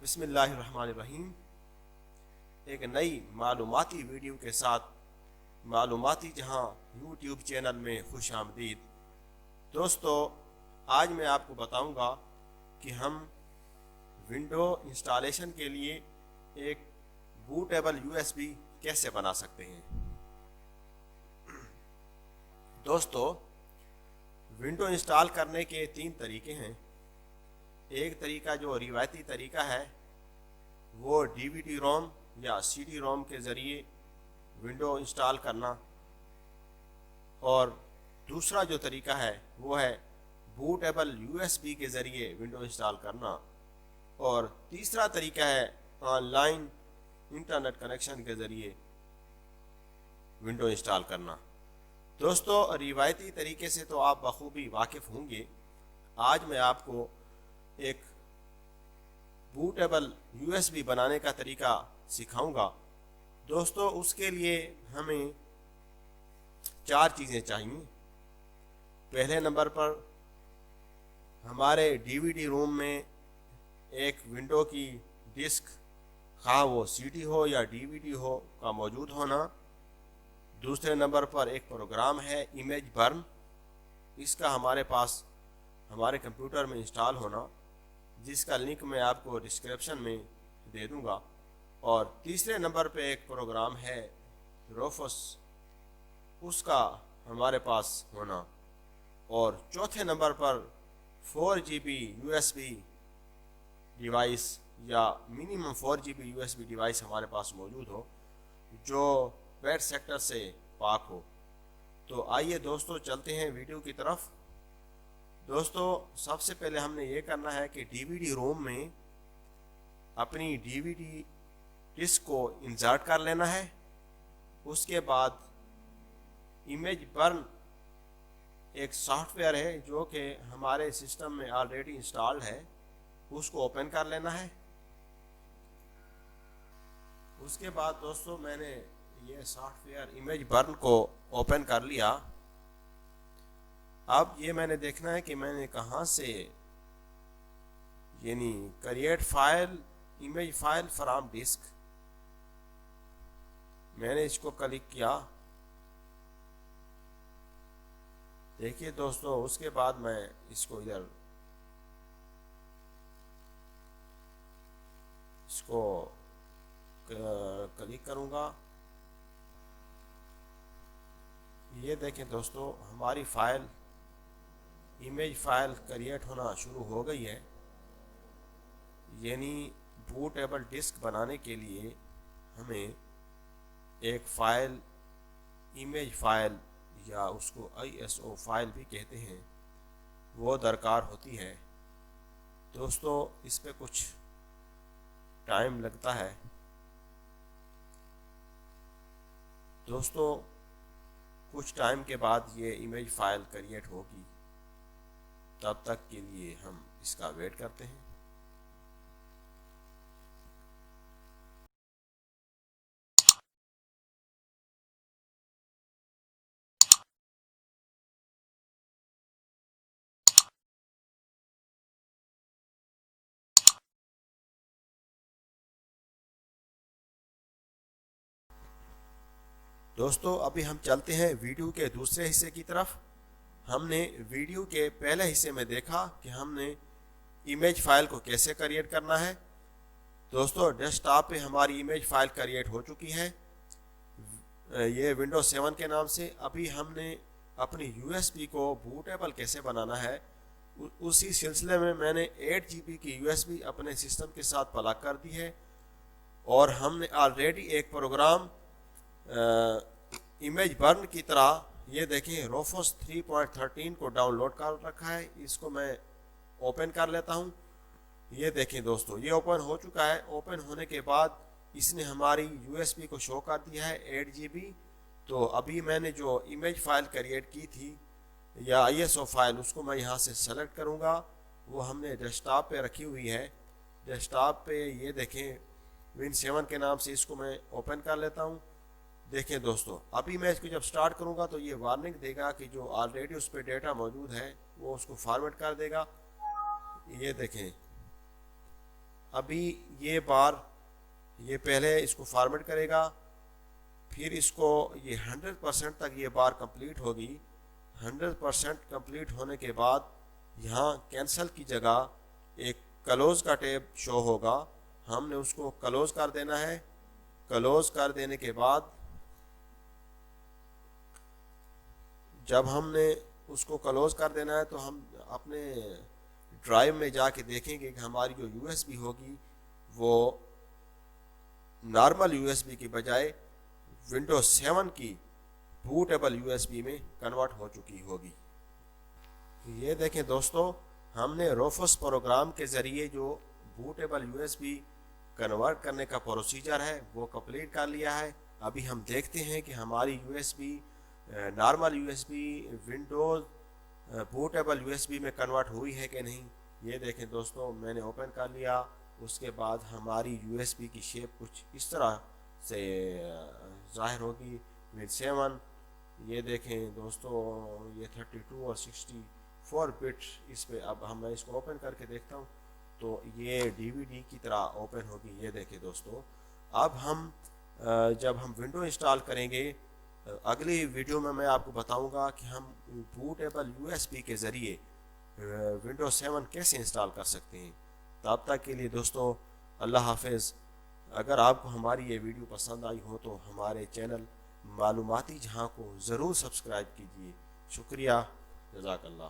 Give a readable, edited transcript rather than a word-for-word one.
बिस्मिल्लाहिर्रहमानिर्रहीम। एक नई मालूमाती वीडियो के साथ मालूमाती जहां यूट्यूब चैनल में खुश आमदीद। दोस्तों, आज मैं आपको बताऊंगा कि हम विंडो इंस्टॉलेशन के लिए एक बूटेबल यूएसबी कैसे बना सकते हैं। दोस्तों, विंडो इंस्टॉल करने के 3 तरीके हैं। एक तरीका जो रिवायती तरीका है वो डीवीडी रोम या सीडी रोम के ज़रिए विंडो इंस्टॉल करना, और दूसरा जो तरीका है वो है बूटेबल यूएसबी के ज़रिए विंडो इंस्टॉल करना, और तीसरा तरीका है ऑनलाइन इंटरनेट कनेक्शन के ज़रिए विंडो इंस्टॉल करना। दोस्तों, रिवायती तरीके से तो आप बखूबी वाकिफ़ होंगे। आज मैं आपको एक बूटेबल यूएसबी बनाने का तरीका सिखाऊंगा। दोस्तों, उसके लिए हमें 4 चीज़ें चाहिए। पहले नंबर पर हमारे डीवीडी रूम में एक विंडो की डिस्क, खा वो सीडी हो या डीवीडी हो, का मौजूद होना। दूसरे नंबर पर एक प्रोग्राम है इमेज बर्न, इसका हमारे पास हमारे कंप्यूटर में इंस्टॉल होना, जिसका लिंक मैं आपको डिस्क्रिप्शन में दे दूंगा। और तीसरे नंबर पे एक प्रोग्राम है रोफस, उसका हमारे पास होना। और चौथे नंबर पर 4 GB यूएसबी डिवाइस या मिनिमम 4 GB यूएसबी डिवाइस हमारे पास मौजूद हो जो बैड सेक्टर से पाक हो। तो आइए दोस्तों, चलते हैं वीडियो की तरफ। दोस्तों, सबसे पहले हमने ये करना है कि डीवीडी रोम में अपनी डीवीडी डिस्क को इंसर्ट कर लेना है। उसके बाद इमेज बर्न एक सॉफ्टवेयर है जो कि हमारे सिस्टम में ऑलरेडी इंस्टॉल्ड है, उसको ओपन कर लेना है। उसके बाद दोस्तों, मैंने ये सॉफ्टवेयर इमेज बर्न को ओपन कर लिया। अब ये मैंने देखना है कि मैंने कहाँ से, यानी create file image file from disk, मैंने इसको क्लिक किया। देखिए दोस्तों, उसके बाद मैं इसको इधर इसको क्लिक करूँगा। ये देखें दोस्तों, हमारी फाइल इमेज फाइल क्रिएट होना शुरू हो गई है। यानी बूटेबल डिस्क बनाने के लिए हमें एक फ़ाइल, इमेज फाइल या उसको ISO फाइल भी कहते हैं, वो दरकार होती है। दोस्तों, इस पे कुछ टाइम लगता है। दोस्तों, कुछ टाइम के बाद ये इमेज फाइल क्रिएट होगी, तब तक के लिए हम इसका वेट करते हैं। दोस्तों, अभी हम चलते हैं वीडियो के दूसरे हिस्से की तरफ। हमने वीडियो के पहले हिस्से में देखा कि हमने इमेज फाइल को कैसे क्रिएट करना है। दोस्तों, डेस्कटॉप पे हमारी इमेज फाइल क्रिएट हो चुकी है, ये विंडोज 7 के नाम से। अभी हमने अपनी यूएसबी को बूटेबल कैसे बनाना है, उसी सिलसिले में मैंने 8 GB की यूएसबी अपने सिस्टम के साथ प्लग कर दी है। और हमने ऑलरेडी एक प्रोग्राम इमेज बर्न की तरह, ये देखें, रोफोस 3.13 को डाउनलोड कर रखा है। इसको मैं ओपन कर लेता हूँ। ये देखें दोस्तों, ये ओपन हो चुका है। ओपन होने के बाद इसने हमारी यूएसबी को शो कर दिया है 8 GB। तो अभी मैंने जो इमेज फाइल क्रिएट की थी या ISO फाइल, उसको मैं यहाँ से सेलेक्ट करूँगा। वो हमने डेस्कटॉप पे रखी हुई है। डेस्कटॉप पे ये देखें, विन 7 के नाम से, इसको मैं ओपन कर लेता हूँ। देखें दोस्तों, अभी मैं इसको जब स्टार्ट करूंगा तो ये वार्निंग देगा कि जो ऑलरेडी उस पर डेटा मौजूद है वो उसको फॉर्मेट कर देगा। ये देखें, अभी ये बार ये पहले इसको फॉर्मेट करेगा, फिर इसको ये 100% तक ये बार कंप्लीट होगी। 100% कंप्लीट होने के बाद यहाँ कैंसिल की जगह एक क्लोज का टैब शो होगा, हमने उसको क्लोज कर देना है। क्लोज कर देने के बाद जब हमने उसको क्लोज कर देना है तो हम अपने ड्राइव में जाके देखेंगे कि हमारी जो यूएसबी होगी वो नॉर्मल यूएसबी की बजाय विंडोज 7 की बूटेबल यूएसबी में कन्वर्ट हो चुकी होगी। ये देखें दोस्तों, हमने रोफस प्रोग्राम के ज़रिए जो बूटेबल यूएसबी कन्वर्ट करने का प्रोसीजर है वो कंप्लीट कर लिया है। अभी हम देखते हैं कि हमारी USB normal USB Windows bootable USB में कन्वर्ट हुई है कि नहीं। ये देखें दोस्तों, मैंने ओपन कर लिया। उसके बाद हमारी यूएसबी की शेप कुछ इस तरह से ज़ाहिर होगी। Win7 ये देखें दोस्तों, ये 32 और 64 बिट इस पे। अब मैं इसको ओपन करके देखता हूँ तो ये डीवीडी की तरह ओपन होगी। ये देखें दोस्तों, अब हम जब हम विंडो इंस्टॉल करेंगे, अगली वीडियो में मैं आपको बताऊंगा कि हम बूटेबल यूएसबी के ज़रिए विंडोज 7 कैसे इंस्टॉल कर सकते हैं। तब तक के लिए दोस्तों अल्लाह हाफिज़। अगर आपको हमारी ये वीडियो पसंद आई हो तो हमारे चैनल मालूमाती जहां को ज़रूर सब्सक्राइब कीजिए। शुक्रिया, जज़ाकल्लाह।